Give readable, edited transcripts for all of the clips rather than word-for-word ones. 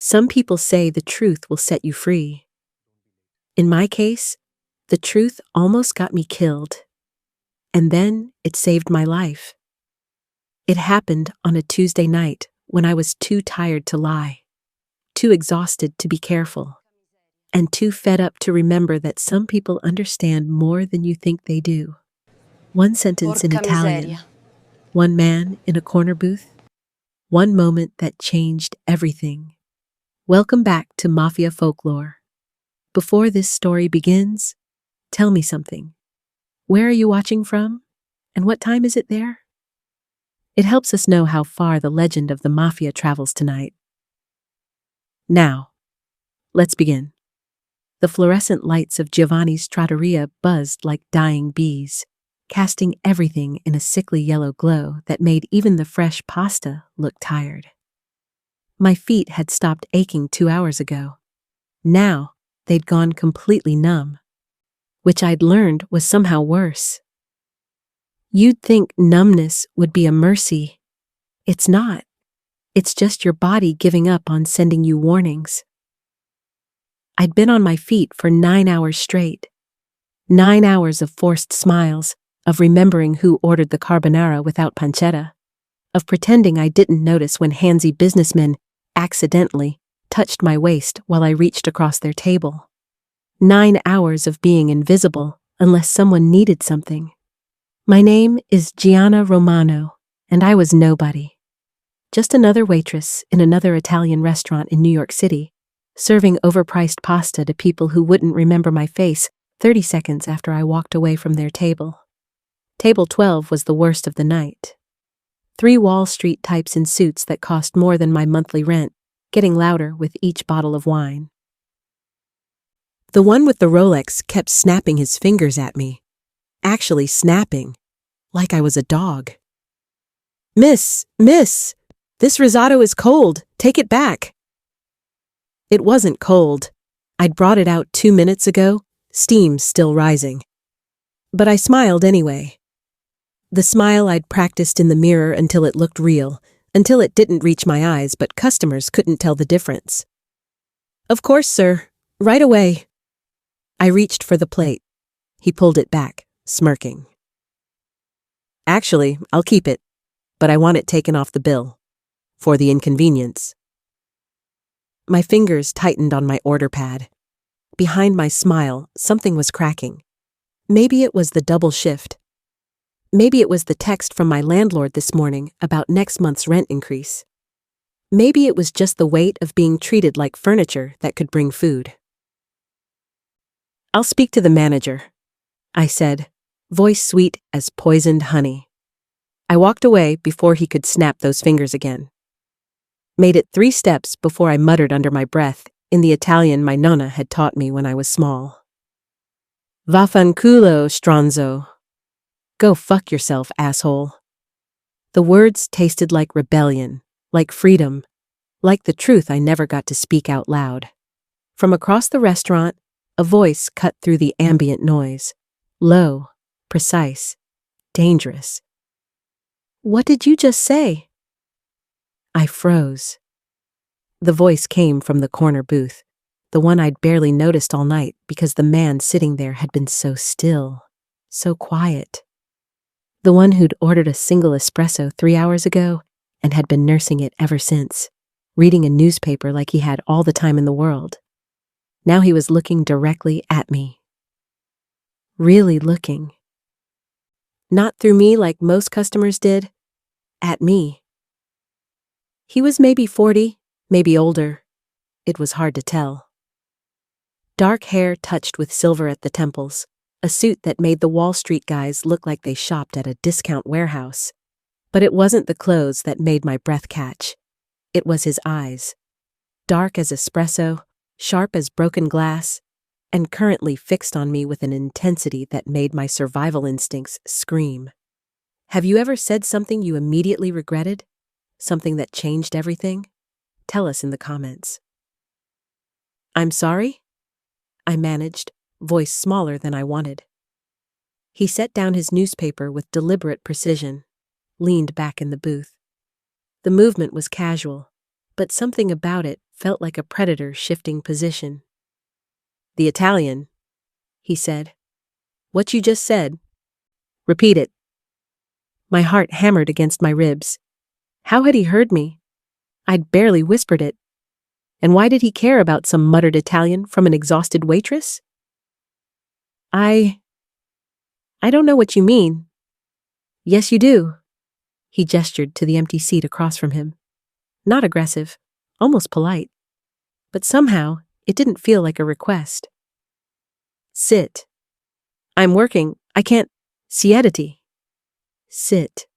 Some people say the truth will set you free. In my case, the truth almost got me killed. And then it saved my life. It happened on a Tuesday night when I was too tired to lie, too exhausted to be careful, and too fed up to remember that some people understand more than you think they do. One sentence in Porca Italian, miseria. one man in a corner booth, one moment that changed everything. Welcome back to Mafia Folklore. Before this story begins, tell me something. Where are you watching from? And what time is it there? It helps us know how far the legend of the Mafia travels tonight. Now, let's begin. The fluorescent lights of Giovanni's trattoria buzzed like dying bees, casting everything in a sickly yellow glow that made even the fresh pasta look tired. My feet had stopped aching 2 hours ago. Now, they'd gone completely numb, which I'd learned was somehow worse. You'd think numbness would be a mercy. It's not. It's just your body giving up on sending you warnings. I'd been on my feet for 9 hours straight. 9 hours of forced smiles, of remembering who ordered the carbonara without pancetta, of pretending I didn't notice when handsy businessmen accidentally touched my waist while I reached across their table. 9 hours of being invisible unless someone needed something. My name is Gianna Romano, and I was nobody. Just another waitress in another Italian restaurant in New York City, serving overpriced pasta to people who wouldn't remember my face 30 seconds after I walked away from their table. Table 12 was the worst of the night. 3 Wall Street types in suits that cost more than my monthly rent, getting louder with each bottle of wine. The one with the Rolex kept snapping his fingers at me. Actually snapping, like I was a dog. Miss, this risotto is cold. Take it back. It wasn't cold. I'd brought it out 2 minutes ago, steam still rising. But I smiled anyway. The smile I'd practiced in the mirror until it looked real, until it didn't reach my eyes but customers couldn't tell the difference. Of course, sir. Right away. I reached for the plate. He pulled it back, smirking. Actually, I'll keep it, but I want it taken off the bill. For the inconvenience. My fingers tightened on my order pad. Behind my smile, something was cracking. Maybe it was the double shift. Maybe it was the text from my landlord this morning about next month's rent increase. Maybe it was just the weight of being treated like furniture that could bring food. I'll speak to the manager, I said, voice sweet as poisoned honey. I walked away before he could snap those fingers again. Made it 3 steps before I muttered under my breath in the Italian my nonna had taught me when I was small. Vaffanculo, stronzo. Go fuck yourself, asshole. The words tasted like rebellion, like freedom, like the truth I never got to speak out loud. From across the restaurant, a voice cut through the ambient noise. Low, precise, dangerous. What did you just say? I froze. The voice came from the corner booth, the one I'd barely noticed all night because the man sitting there had been so still, so quiet. The one who'd ordered a single espresso 3 hours ago and had been nursing it ever since, reading a newspaper like he had all the time in the world. Now he was looking directly at me. Really looking. Not through me like most customers did. At me. He was maybe 40, maybe older. It was hard to tell. Dark hair touched with silver at the temples, a suit that made the Wall Street guys look like they shopped at a discount warehouse. But it wasn't the clothes that made my breath catch. It was his eyes. Dark as espresso, sharp as broken glass, and currently fixed on me with an intensity that made my survival instincts scream. Have you ever said something you immediately regretted? Something that changed everything? Tell us in the comments. I'm sorry? I managed, voice smaller than I wanted. He set down his newspaper with deliberate precision, leaned back in the booth. The movement was casual, but something about it felt like a predator shifting position. "The Italian," he said. "What you just said. Repeat it." My heart hammered against my ribs. How had he heard me? I'd barely whispered it. And why did he care about some muttered Italian from an exhausted waitress? I don't know what you mean." "Yes, you do." He gestured to the empty seat across from him. Not aggressive, almost polite. But somehow, it didn't feel like a request. "Sit." "I'm working. I can't." "Siediti." Sit.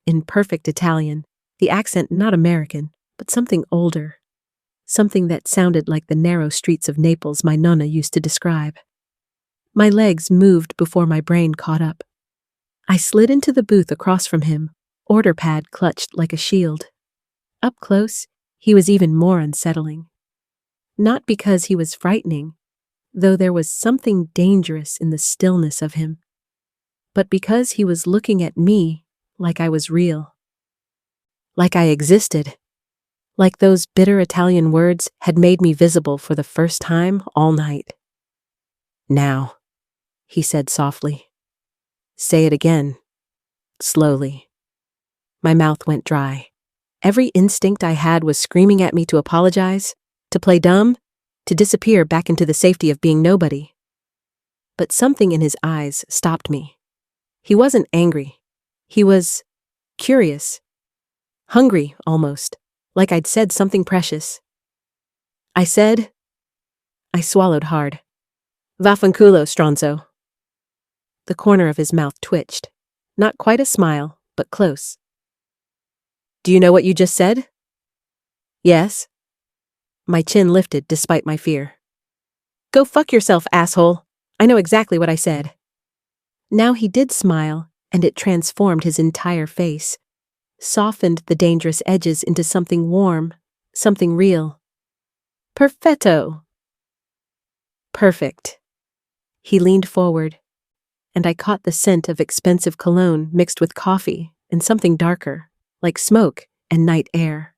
In perfect Italian, the accent not American, but something older. Something that sounded like the narrow streets of Naples my nonna used to describe. My legs moved before my brain caught up. I slid into the booth across from him, order pad clutched like a shield. Up close, he was even more unsettling. Not because he was frightening, though there was something dangerous in the stillness of him, but because he was looking at me like I was real. Like I existed. Like those bitter Italian words had made me visible for the first time all night. "Now," he said softly. "Say it again." Slowly. My mouth went dry. Every instinct I had was screaming at me to apologize, to play dumb, to disappear back into the safety of being nobody. But something in his eyes stopped me. He wasn't angry. He was curious. Hungry, almost. Like I'd said something precious. I swallowed hard. "Vaffanculo, stronzo." The corner of his mouth twitched. Not quite a smile, but close. "Do you know what you just said?" "Yes." My chin lifted despite my fear. "Go fuck yourself, asshole. I know exactly what I said." Now he did smile, and it transformed his entire face. Softened the dangerous edges into something warm, something real. "Perfetto." Perfect. He leaned forward, and I caught the scent of expensive cologne mixed with coffee and something darker, like smoke and night air.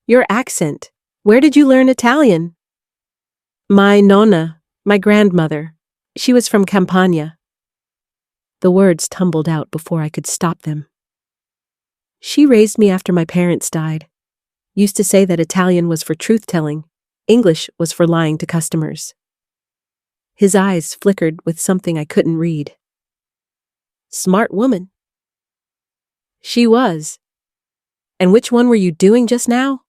"Your accent. Where did you learn Italian?" "My nonna, my grandmother. She was from Campania." The words tumbled out before I could stop them. "She raised me after my parents died. Used to say that Italian was for truth-telling, English was for lying to customers." His eyes flickered with something I couldn't read. "Smart woman." "She was." "And which one were you doing just now?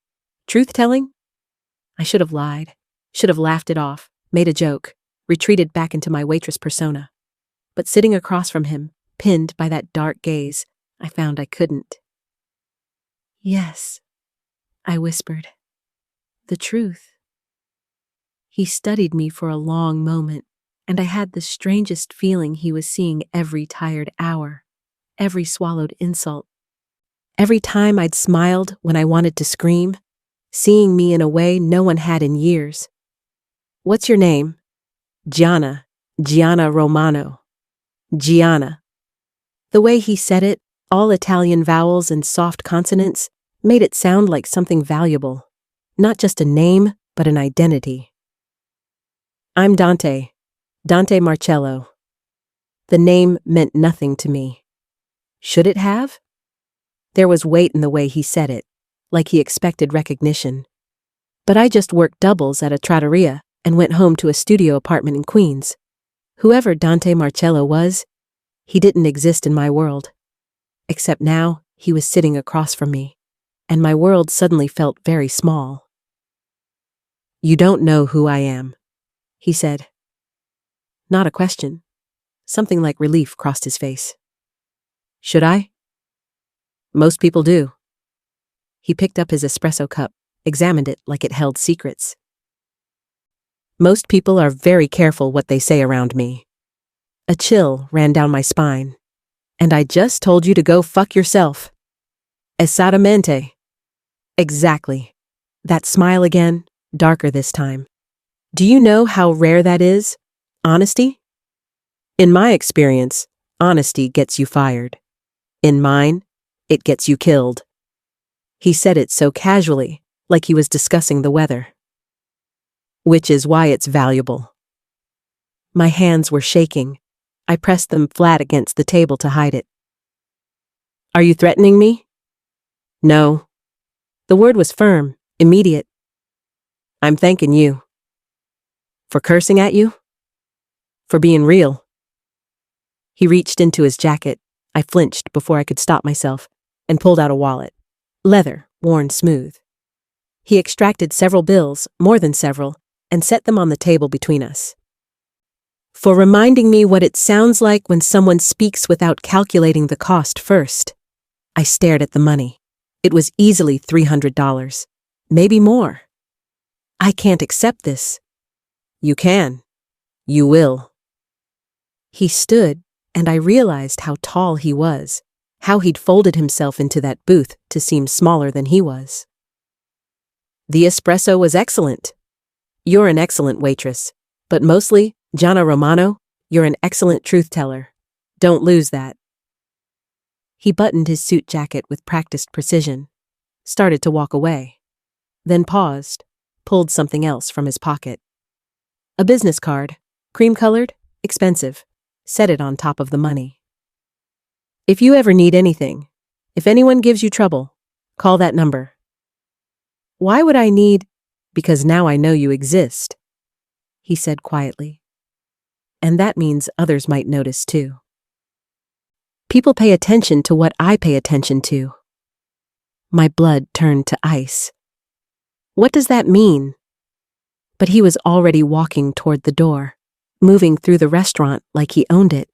Truth-telling?" I should have lied, should have laughed it off, made a joke, retreated back into my waitress persona. But sitting across from him, pinned by that dark gaze, I found I couldn't. "Yes," I whispered. "The truth." He studied me for a long moment, and I had the strangest feeling he was seeing every tired hour, every swallowed insult. Every time I'd smiled when I wanted to scream, seeing me in a way no one had in years. "What's your name?" Gianna Romano." Gianna. The way he said it, all Italian vowels and soft consonants, made it sound like something valuable. Not just a name, but an identity. "I'm Dante Marcello." The name meant nothing to me. Should it have? There was weight in the way he said it, like he expected recognition. But I just worked doubles at a trattoria and went home to a studio apartment in Queens. Whoever Dante Marcello was, he didn't exist in my world. Except now, he was sitting across from me, and my world suddenly felt very small. "You don't know who I am," he said. Not a question. Something like relief crossed his face. "Should I?" "Most people do." He picked up his espresso cup, examined it like it held secrets. "Most people are very careful what they say around me." A chill ran down my spine. "And I just told you to go fuck yourself." "Esattamente." Exactly. That smile again, darker this time. "Do you know how rare that is? Honesty?" "In my experience, honesty gets you fired. In mine, it gets you killed." He said it so casually, like he was discussing the weather. Which is why it's valuable. My hands were shaking. I pressed them flat against the table to hide it. Are you threatening me? No. The word was firm, immediate. I'm thanking you. For cursing at you? For being real. He reached into his jacket. I flinched before I could stop myself and pulled out a wallet. Leather, worn smooth. He extracted several bills, more than several, and set them on the table between us. For reminding me what it sounds like when someone speaks without calculating the cost first. I stared at the money. It was easily $300. Maybe more. I can't accept this. You can. You will. He stood, and I realized how tall he was, how he'd folded himself into that booth to seem smaller than he was. The espresso was excellent. You're an excellent waitress, but mostly, Gianna Romano, you're an excellent truth-teller. Don't lose that. He buttoned his suit jacket with practiced precision, started to walk away, then paused, pulled something else from his pocket. A business card, cream-colored, expensive, set it on top of the money. If you ever need anything, if anyone gives you trouble, call that number. Why would I need? Because now I know you exist, he said quietly. And that means others might notice too. People pay attention to what I pay attention to. My blood turned to ice. What does that mean? But he was already walking toward the door, moving through the restaurant like he owned it.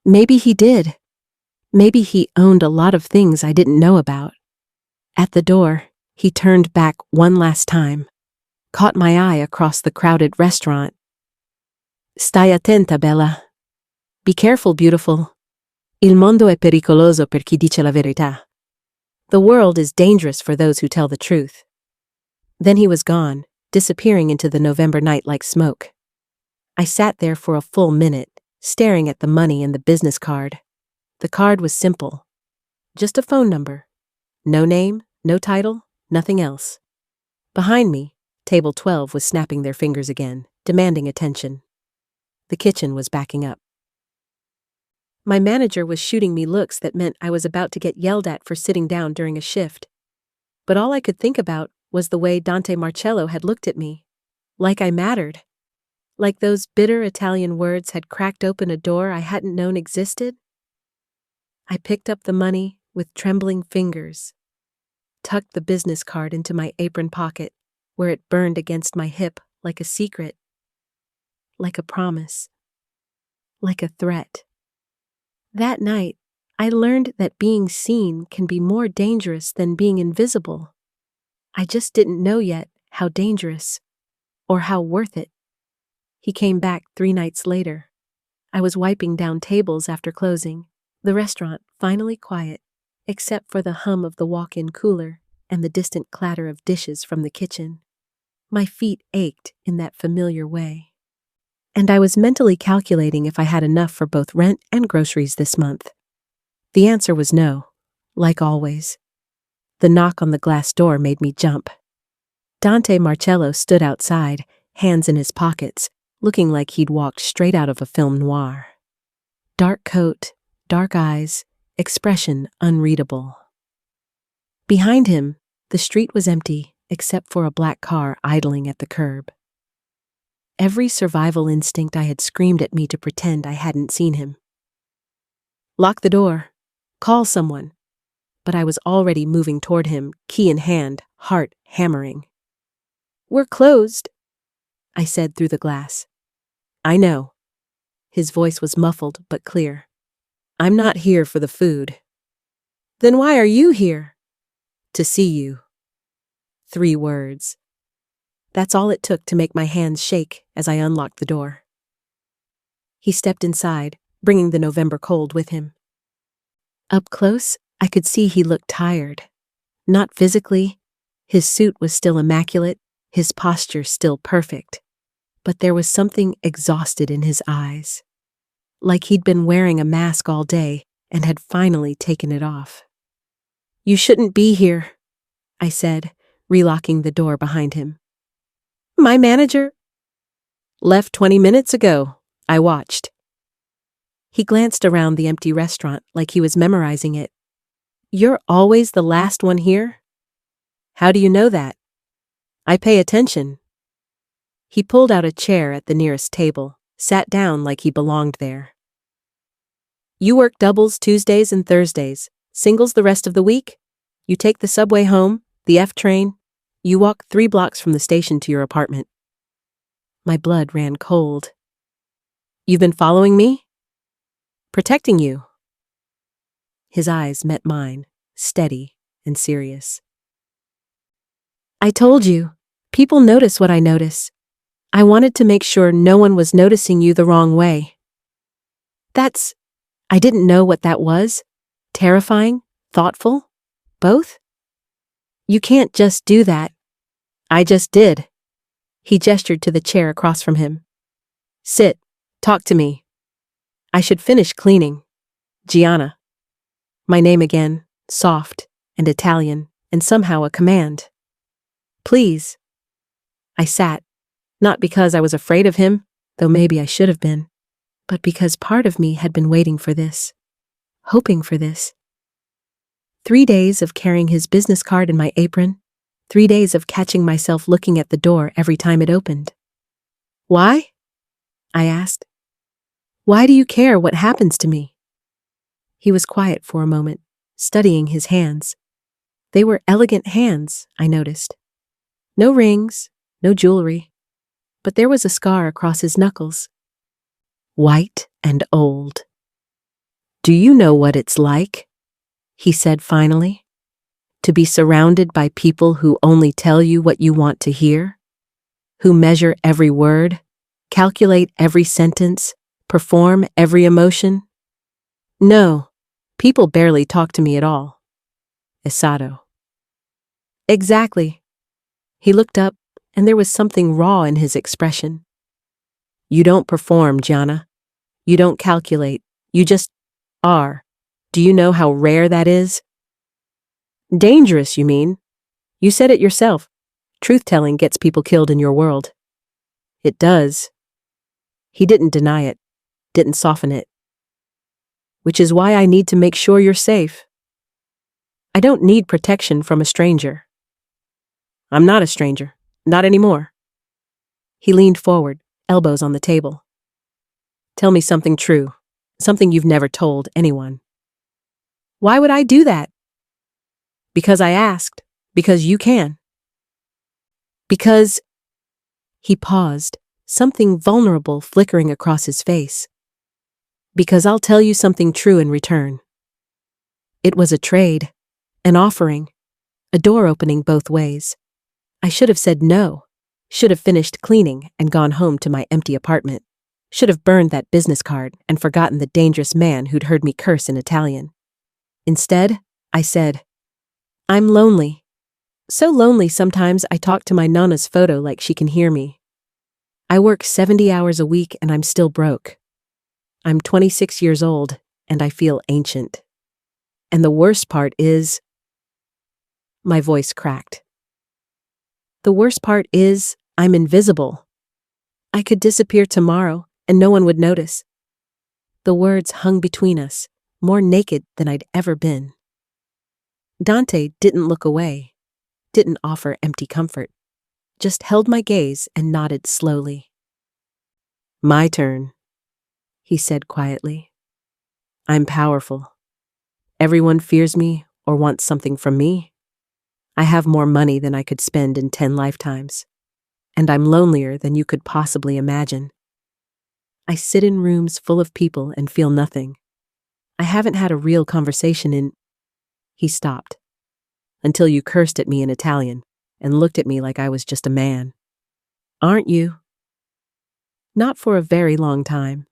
Maybe he did. Maybe he owned a lot of things I didn't know about. At the door, he turned back one last time, caught my eye across the crowded restaurant. Stai attenta, Bella. Be careful, beautiful. Il mondo è pericoloso per chi dice la verità. The world is dangerous for those who tell the truth. Then he was gone, disappearing into the November night like smoke. I sat there for a full minute, staring at the money and the business card. The card was simple. Just a phone number. No name, no title, nothing else. Behind me, table 12 was snapping their fingers again, demanding attention. The kitchen was backing up. My manager was shooting me looks that meant I was about to get yelled at for sitting down during a shift. But all I could think about was the way Dante Marcello had looked at me. Like I mattered. Like those bitter Italian words had cracked open a door I hadn't known existed. I picked up the money with trembling fingers, tucked the business card into my apron pocket, where it burned against my hip like a secret, like a promise, like a threat. That night, I learned that being seen can be more dangerous than being invisible. I just didn't know yet how dangerous, or how worth it. He came back 3 nights later. I was wiping down tables after closing, the restaurant finally quiet, except for the hum of the walk-in cooler and the distant clatter of dishes from the kitchen. My feet ached in that familiar way. And I was mentally calculating if I had enough for both rent and groceries this month. The answer was no, like always. The knock on the glass door made me jump. Dante Marcello stood outside, hands in his pockets, looking like he'd walked straight out of a film noir. Dark coat, dark eyes, expression unreadable. Behind him, the street was empty except for a black car idling at the curb. Every survival instinct I had screamed at me to pretend I hadn't seen him. Lock the door. Call someone. But I was already moving toward him, key in hand, heart hammering. We're closed, I said through the glass. I know. His voice was muffled but clear. I'm not here for the food. Then why are you here? To see you. 3 words. That's all it took to make my hands shake as I unlocked the door. He stepped inside, bringing the November cold with him. Up close, I could see he looked tired. Not physically. His suit was still immaculate, his posture still perfect. But there was something exhausted in his eyes. Like he'd been wearing a mask all day and had finally taken it off. You shouldn't be here, I said, relocking the door behind him. My manager left 20 minutes ago. I watched. He glanced around the empty restaurant like he was memorizing it. You're always the last one here? How do you know that? I pay attention. He pulled out a chair at the nearest table, sat down like he belonged there. You work doubles Tuesdays and Thursdays, singles the rest of the week? You take the subway home, the F train? You walk 3 blocks from the station to your apartment. My blood ran cold. You've been following me? Protecting you. His eyes met mine, steady and serious. I told you, people notice what I notice. I wanted to make sure no one was noticing you the wrong way. I didn't know what that was. Terrifying? Thoughtful? Both? You can't just do that. I just did. He gestured to the chair across from him. Sit. Talk to me. I should finish cleaning. Gianna. My name again, soft and Italian, and somehow a command. Please. I sat, not because I was afraid of him, though maybe I should have been, but because part of me had been waiting for this, hoping for this. 3 days of carrying his business card in my apron, 3 days of catching myself looking at the door every time it opened. Why? I asked. Why do you care what happens to me? He was quiet for a moment, studying his hands. They were elegant hands, I noticed. No rings, no jewelry, but there was a scar across his knuckles. White and old. Do you know what it's like? He said finally. To be surrounded by people who only tell you what you want to hear? Who measure every word, calculate every sentence, perform every emotion? No, people barely talk to me at all. Esado. Exactly. He looked up, and there was something raw in his expression. You don't perform, Gianna. You don't calculate. You just are. Do you know how rare that is? Dangerous, you mean? You said it yourself. Truth-telling gets people killed in your world. It does. He didn't deny it, didn't soften it. Which is why I need to make sure you're safe. I don't need protection from a stranger. I'm not a stranger. Not anymore. He leaned forward, elbows on the table. Tell me something true, something you've never told anyone. Why would I do that? Because I asked. Because you can. Because... He paused, something vulnerable flickering across his face. Because I'll tell you something true in return. It was a trade, an offering, a door opening both ways. I should have said no, should have finished cleaning and gone home to my empty apartment, should have burned that business card and forgotten the dangerous man who'd heard me curse in Italian. Instead, I said, I'm lonely. So lonely sometimes I talk to my nonna's photo like she can hear me. I work 70 hours a week and I'm still broke. I'm 26 years old and I feel ancient. And the worst part is... My voice cracked. The worst part is I'm invisible. I could disappear tomorrow and no one would notice. The words hung between us, more naked than I'd ever been. Dante didn't look away, didn't offer empty comfort, just held my gaze and nodded slowly. My turn, he said quietly. I'm powerful. Everyone fears me or wants something from me. I have more money than I could spend in 10 lifetimes, and I'm lonelier than you could possibly imagine. I sit in rooms full of people and feel nothing. I haven't had a real conversation in... He stopped. Until you cursed at me in Italian and looked at me like I was just a man. Aren't you? Not for a very long time.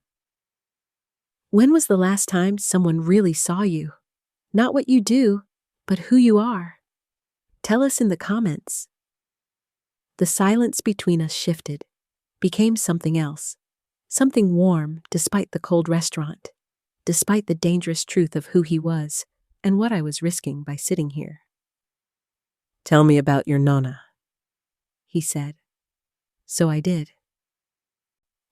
When was the last time someone really saw you? Not what you do, but who you are. Tell us in the comments. The silence between us shifted, became something else. Something warm despite the cold restaurant, despite the dangerous truth of who he was and what I was risking by sitting here. Tell me about your nonna, he said. So I did.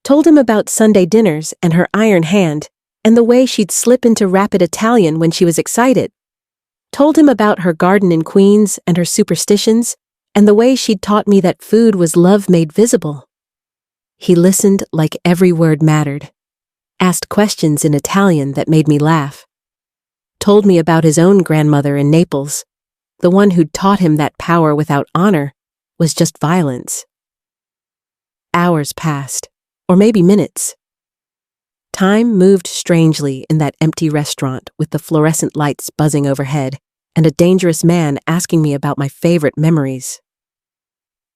Told him about Sunday dinners and her iron hand, and the way she'd slip into rapid Italian when she was excited. Told him about her garden in Queens and her superstitions, and the way she'd taught me that food was love made visible. He listened like every word mattered, asked questions in Italian that made me laugh. Told me about his own grandmother in Naples, the one who'd taught him that power without honor was just violence. Hours passed, or maybe minutes. Time moved strangely in that empty restaurant with the fluorescent lights buzzing overhead and a dangerous man asking me about my favorite memories.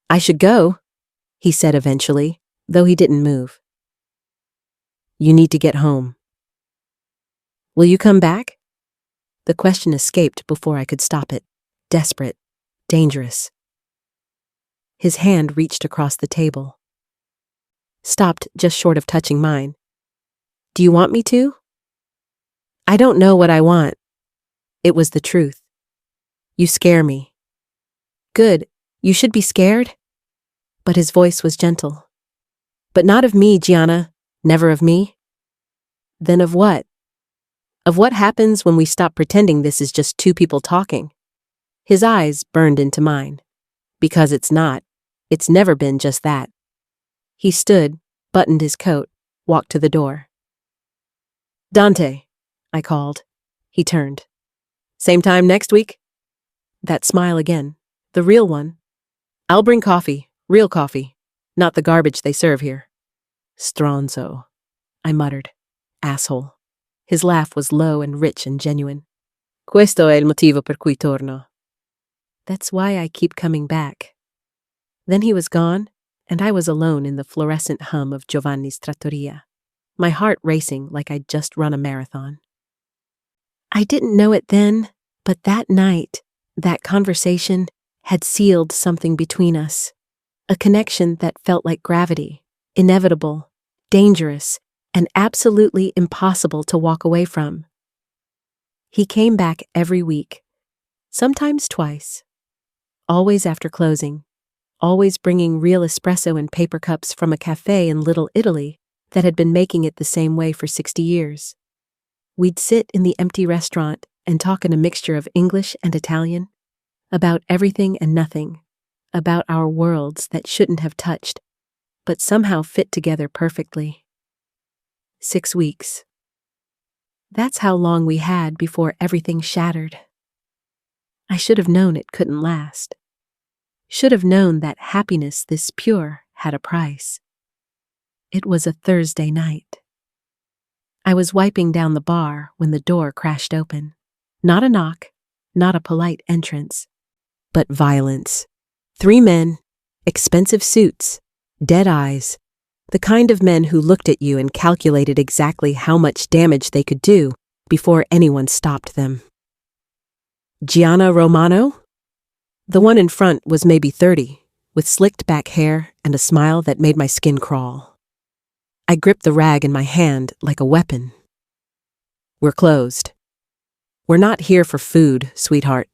I should go, he said eventually, though he didn't move. You need to get home. Will you come back? The question escaped before I could stop it. Desperate, dangerous. His hand reached across the table. Stopped just short of touching mine. Do you want me to? I don't know what I want. It was the truth. You scare me. Good, you should be scared. But his voice was gentle. But not of me, Gianna, never of me. Then of what? Of what happens when we stop pretending this is just two people talking? His eyes burned into mine. Because it's not. It's never been just that. He stood, buttoned his coat, walked to the door. Dante, I called. He turned. Same time next week? That smile again. The real one. I'll bring coffee, real coffee, not the garbage they serve here. Stronzo, I muttered. Asshole. His laugh was low and rich and genuine. Questo è il motivo per cui torno. That's why I keep coming back. Then he was gone, and I was alone in the fluorescent hum of Giovanni's trattoria, my heart racing like I'd just run a marathon. I didn't know it then, but that night, that conversation had sealed something between us, a connection that felt like gravity, inevitable, dangerous, and absolutely impossible to walk away from. He came back every week, sometimes twice, always after closing, always bringing real espresso in paper cups from a cafe in Little Italy that had been making it the same way for 60 years. We'd sit in the empty restaurant and talk in a mixture of English and Italian, about everything and nothing, about our worlds that shouldn't have touched, but somehow fit together perfectly. 6 weeks. That's how long we had before everything shattered. I should have known it couldn't last. Should have known that happiness this pure had a price. It was a Thursday night. I was wiping down the bar when the door crashed open. Not a knock, not a polite entrance, but violence. 3 men, expensive suits, dead eyes, the kind of men who looked at you and calculated exactly how much damage they could do before anyone stopped them. Gianna Romano? The one in front was maybe 30, with slicked back hair and a smile that made my skin crawl. I gripped the rag in my hand like a weapon. We're closed. We're not here for food, sweetheart.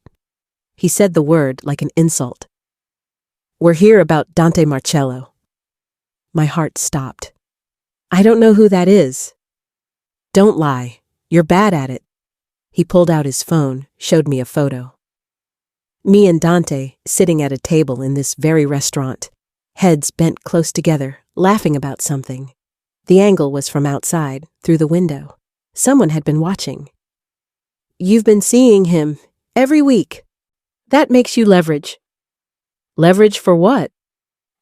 He said the word like an insult. We're here about Dante Marcello. My heart stopped. I don't know who that is. Don't lie. You're bad at it. He pulled out his phone, showed me a photo. Me and Dante sitting at a table in this very restaurant, heads bent close together, laughing about something. The angle was from outside, through the window. Someone had been watching. You've been seeing him every week. That makes you leverage. Leverage for what?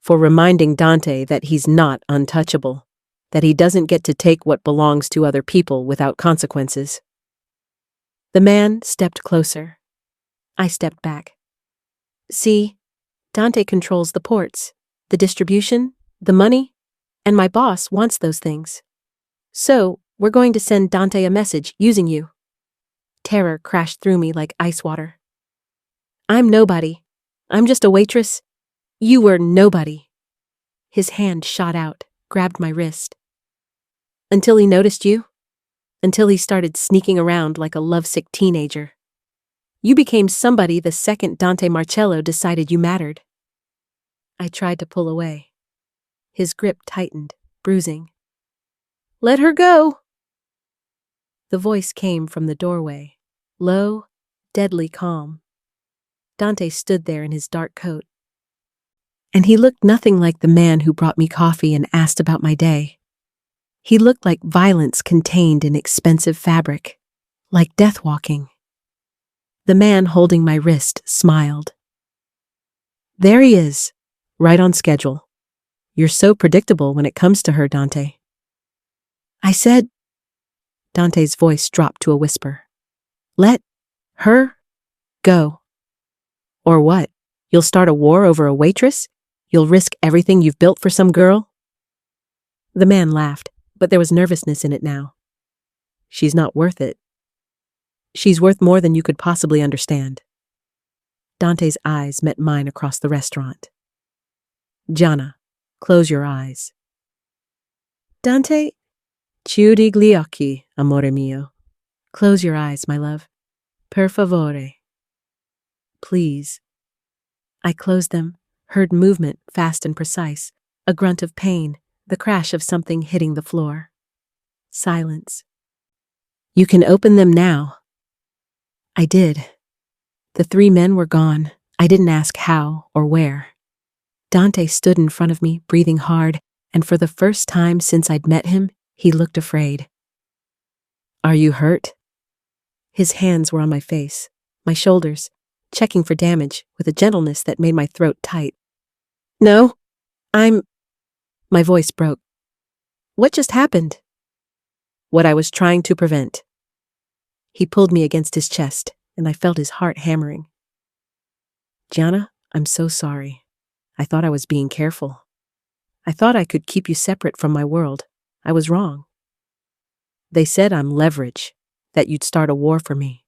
For reminding Dante that he's not untouchable, that he doesn't get to take what belongs to other people without consequences. The man stepped closer. I stepped back. See, Dante controls the ports, the distribution, the money, and my boss wants those things. So, we're going to send Dante a message using you. Terror crashed through me like ice water. I'm nobody. I'm just a waitress. You were nobody. His hand shot out, grabbed my wrist. Until he noticed you? Until he started sneaking around like a lovesick teenager. You became somebody the second Dante Marcello decided you mattered. I tried to pull away. His grip tightened, bruising. Let her go! The voice came from the doorway, low, deadly calm. Dante stood there in his dark coat. And he looked nothing like the man who brought me coffee and asked about my day. He looked like violence contained in expensive fabric, like death walking. The man holding my wrist smiled. There he is, right on schedule. You're so predictable when it comes to her, Dante. I said. Dante's voice dropped to a whisper. Let her go. Or what? You'll start a war over a waitress? You'll risk everything you've built for some girl? The man laughed, but there was nervousness in it now. She's not worth it. She's worth more than you could possibly understand. Dante's eyes met mine across the restaurant. Gianna, close your eyes. Dante, chiudi gli occhi, amore mio. Close your eyes, my love. Per favore. Please. I closed them, heard movement fast and precise, a grunt of pain, the crash of something hitting the floor. Silence. You can open them now. I did. The 3 men were gone. I didn't ask how or where. Dante stood in front of me, breathing hard, and for the first time since I'd met him, he looked afraid. Are you hurt? His hands were on my face, my shoulders, checking for damage with a gentleness that made my throat tight. No, My voice broke. What just happened? What I was trying to prevent. He pulled me against his chest, and I felt his heart hammering. Gianna, I'm so sorry. I thought I was being careful. I thought I could keep you separate from my world. I was wrong. They said I'm leverage, that you'd start a war for me.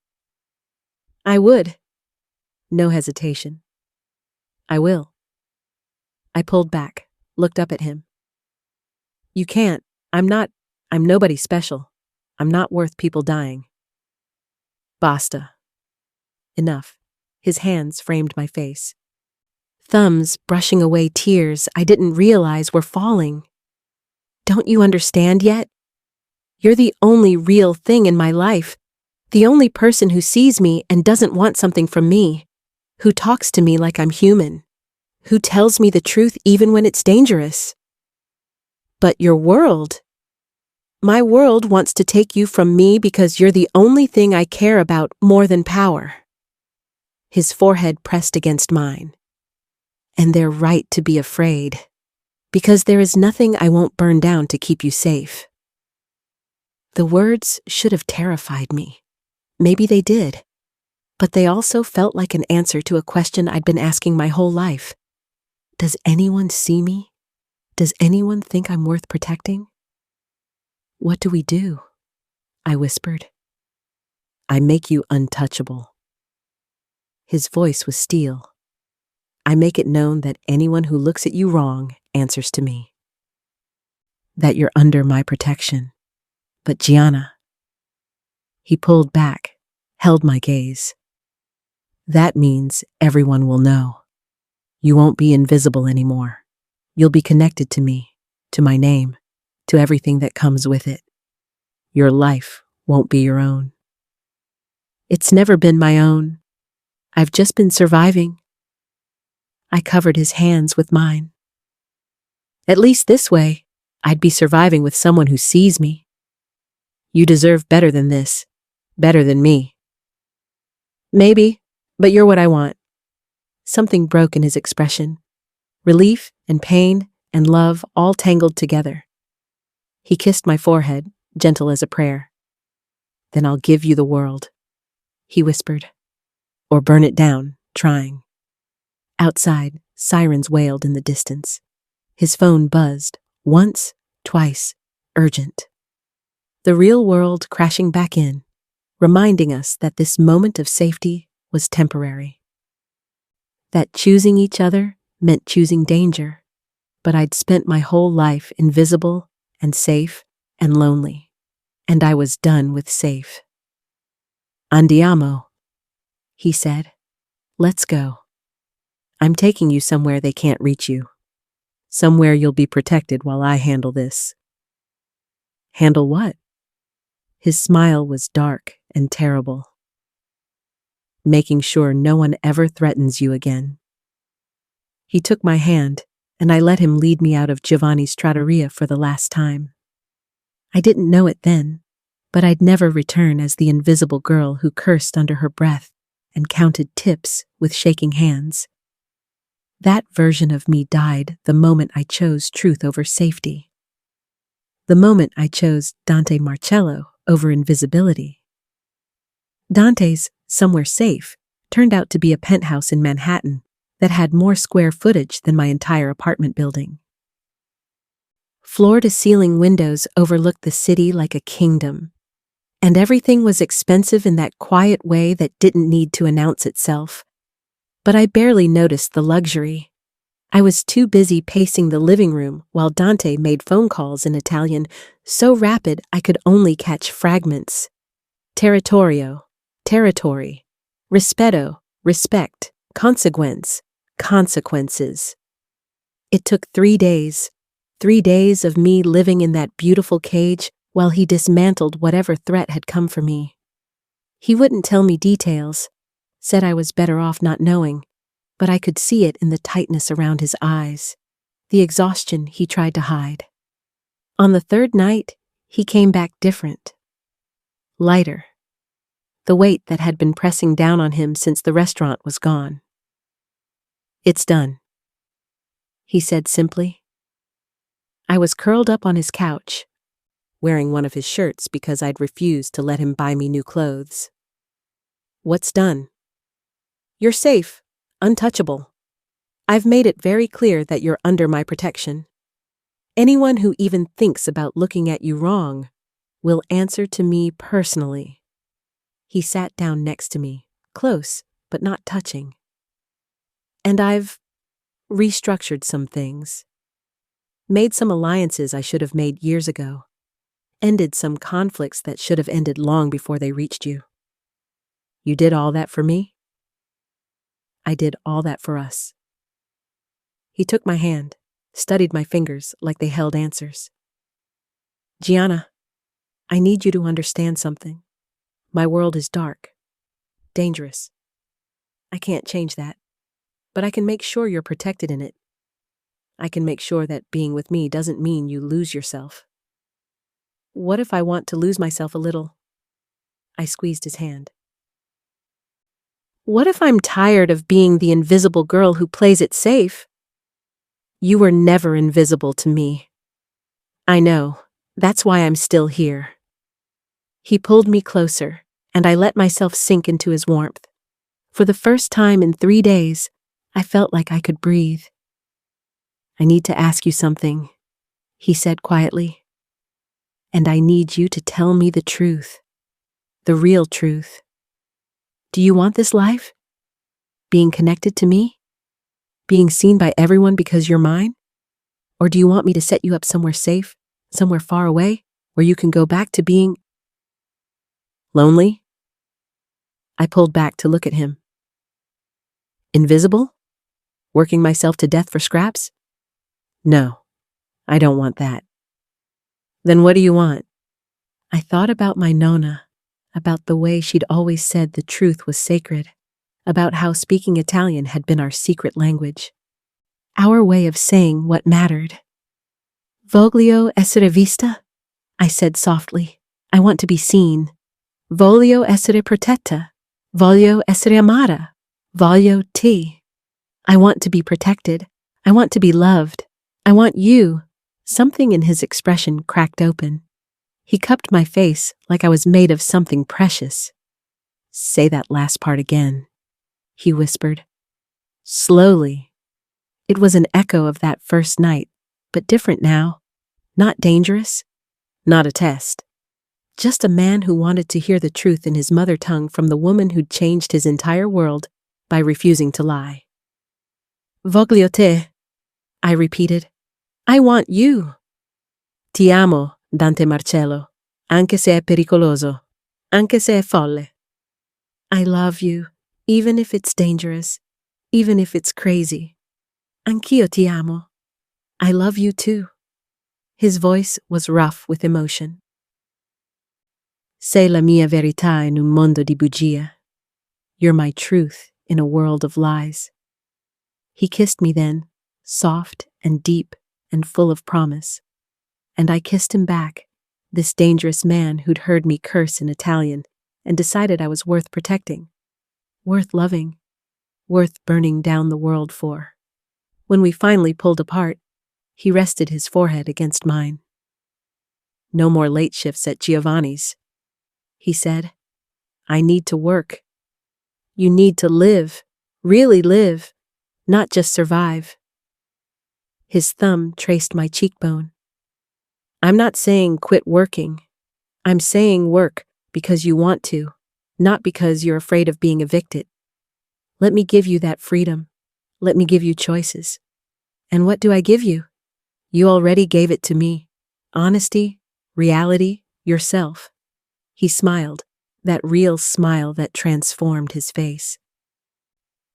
I would. No hesitation. I will. I pulled back, looked up at him. You can't. I'm nobody special. I'm not worth people dying. Basta. Enough. His hands framed my face. Thumbs brushing away tears I didn't realize were falling. Don't you understand yet? You're the only real thing in my life, the only person who sees me and doesn't want something from me, who talks to me like I'm human, who tells me the truth even when it's dangerous. But your world, my world wants to take you from me because you're the only thing I care about more than power. His forehead pressed against mine. And they're right to be afraid, because there is nothing I won't burn down to keep you safe. The words should have terrified me. Maybe they did. But they also felt like an answer to a question I'd been asking my whole life. Does anyone see me? Does anyone think I'm worth protecting? What do we do? I whispered. I make you untouchable. His voice was steel. I make it known that anyone who looks at you wrong answers to me. That you're under my protection. But Gianna. He pulled back, held my gaze. That means everyone will know. You won't be invisible anymore. You'll be connected to me, to my name, to everything that comes with it. Your life won't be your own. It's never been my own. I've just been surviving. I covered his hands with mine. At least this way, I'd be surviving with someone who sees me. You deserve better than this, better than me. Maybe, but you're what I want. Something broke in his expression. Relief and pain and love all tangled together. He kissed my forehead, gentle as a prayer. Then I'll give you the world, he whispered. Or burn it down, trying. Outside, sirens wailed in the distance. His phone buzzed, once, twice, urgent. The real world crashing back in, reminding us that this moment of safety was temporary. That choosing each other meant choosing danger, but I'd spent my whole life invisible and safe and lonely, and I was done with safe. Andiamo. he said. Let's go. I'm taking you somewhere they can't reach you. Somewhere you'll be protected while I handle this. Handle what? His smile was dark and terrible. Making sure no one ever threatens you again. He took my hand, and I let him lead me out of Giovanni's trattoria for the last time. I didn't know it then, but I'd never return as the invisible girl who cursed under her breath and counted tips with shaking hands. That version of me died the moment I chose truth over safety. The moment I chose Dante Marcello over invisibility. Dante's Somewhere Safe turned out to be a penthouse in Manhattan that had more square footage than my entire apartment building. Floor-to-ceiling windows overlooked the city like a kingdom, and everything was expensive in that quiet way that didn't need to announce itself. But I barely noticed the luxury. I was too busy pacing the living room while Dante made phone calls in Italian, so rapid I could only catch fragments. Territorio, territory. Rispetto, respect. Consequence, consequences. It took 3 days. 3 days of me living in that beautiful cage while he dismantled whatever threat had come for me. He wouldn't tell me details, said I was better off not knowing, but I could see it in the tightness around his eyes, the exhaustion he tried to hide. On the third night, he came back different. Lighter. The weight that had been pressing down on him since the restaurant was gone. It's done, he said simply. I was curled up on his couch, wearing one of his shirts because I'd refused to let him buy me new clothes. What's done? You're safe, untouchable. I've made it very clear that you're under my protection. Anyone who even thinks about looking at you wrong will answer to me personally. He sat down next to me, close but not touching. And I've restructured some things. Made some alliances I should have made years ago. Ended some conflicts that should have ended long before they reached you. You did all that for me? I did all that for us. He took my hand, studied my fingers like they held answers. Gianna, I need you to understand something. My world is dark, dangerous. I can't change that, but I can make sure you're protected in it. I can make sure that being with me doesn't mean you lose yourself. What if I want to lose myself a little? I squeezed his hand. What if I'm tired of being the invisible girl who plays it safe? You were never invisible to me. I know. That's why I'm still here. He pulled me closer, and I let myself sink into his warmth. For the first time in 3 days, I felt like I could breathe. I need to ask you something, he said quietly. And I need you to tell me the truth. The real truth. Do you want this life? Being connected to me? Being seen by everyone because you're mine? Or do you want me to set you up somewhere safe, somewhere far away, where you can go back to being lonely? I pulled back to look at him. Invisible? Working myself to death for scraps? No, I don't want that. Then what do you want? I thought about my Nonna, about the way she'd always said the truth was sacred, about how speaking Italian had been our secret language, our way of saying what mattered. Voglio essere vista? I said softly. I want to be seen. Voglio essere protetta. Voglio essere amata. Voglio te. I want to be protected. I want to be loved. I want you. Something in his expression cracked open. He cupped my face like I was made of something precious. Say that last part again, he whispered. Slowly. It was an echo of that first night, but different now. Not dangerous. Not a test. Just a man who wanted to hear the truth in his mother tongue from the woman who'd changed his entire world by refusing to lie. Voglio te, I repeated. I want you. Ti amo, Dante Marcello, anche se è pericoloso, anche se è folle. I love you, Even if it's dangerous, even if it's crazy. Anch'io ti amo. I love you too. His voice was rough with emotion. Sei la mia verità in un mondo di bugia. You're my truth in a world of lies. He kissed me then, soft and deep and full of promise. And I kissed him back, this dangerous man who'd heard me curse in Italian and decided I was worth protecting, worth loving, worth burning down the world for. When we finally pulled apart, he rested his forehead against mine. No more late shifts at Giovanni's, he said. I need to work. You need to live, really live, not just survive. His thumb traced my cheekbone. I'm not saying quit working. I'm saying work because you want to, not because you're afraid of being evicted. Let me give you that freedom. Let me give you choices. And what do I give you? You already gave it to me. Honesty, reality, yourself. He smiled, that real smile that transformed his face.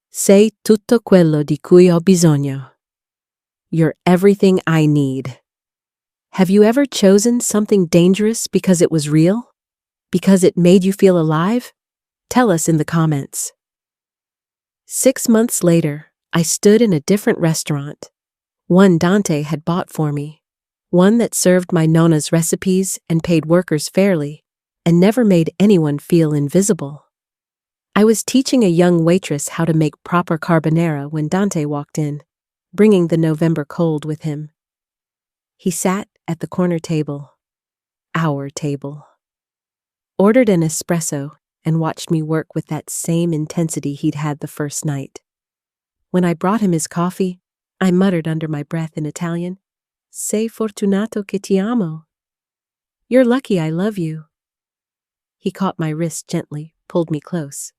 Sei tutto quello di cui ho bisogno. You're everything I need. Have you ever chosen something dangerous because it was real? Because it made you feel alive? Tell us in the comments. 6 months later, I stood in a different restaurant. One Dante had bought for me. One that served my nonna's recipes and paid workers fairly, and never made anyone feel invisible. I was teaching a young waitress how to make proper carbonara when Dante walked in, bringing the November cold with him. He sat at the corner table, our table, ordered an espresso, and watched me work with that same intensity he'd had the first night. When I brought him his coffee, I muttered under my breath in Italian, Sei fortunato che ti amo. You're lucky I love you. He caught my wrist gently, pulled me close.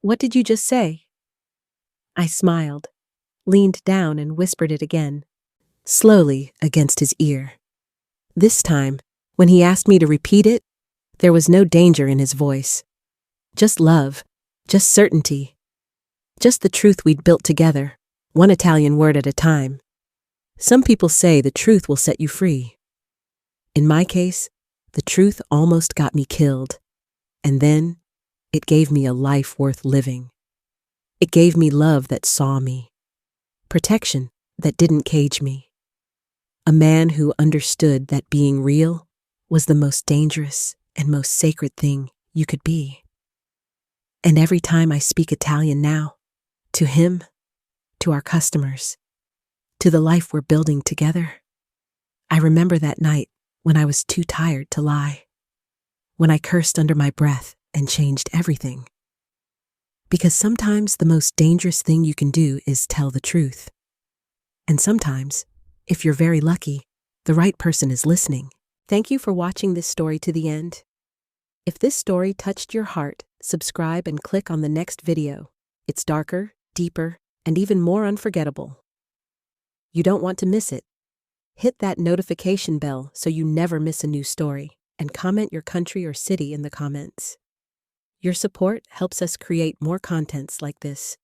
What did you just say? I smiled, leaned down and whispered it again, slowly against his ear. This time, when he asked me to repeat it, there was no danger in his voice. Just love, just certainty, just the truth we'd built together, one Italian word at a time. Some people say the truth will set you free. In my case, the truth almost got me killed, and then it gave me a life worth living. It gave me love that saw me, protection that didn't cage me. A man who understood that being real was the most dangerous and most sacred thing you could be. And every time I speak Italian now, to him, to our customers, to the life we're building together, I remember that night when I was too tired to lie, when I cursed under my breath and changed everything. Because sometimes the most dangerous thing you can do is tell the truth. And sometimes, if you're very lucky, the right person is listening. Thank you for watching this story to the end. If this story touched your heart, subscribe and click on the next video. It's darker, deeper, and even more unforgettable. You don't want to miss it. Hit that notification bell so you never miss a new story, and comment your country or city in the comments. Your support helps us create more contents like this.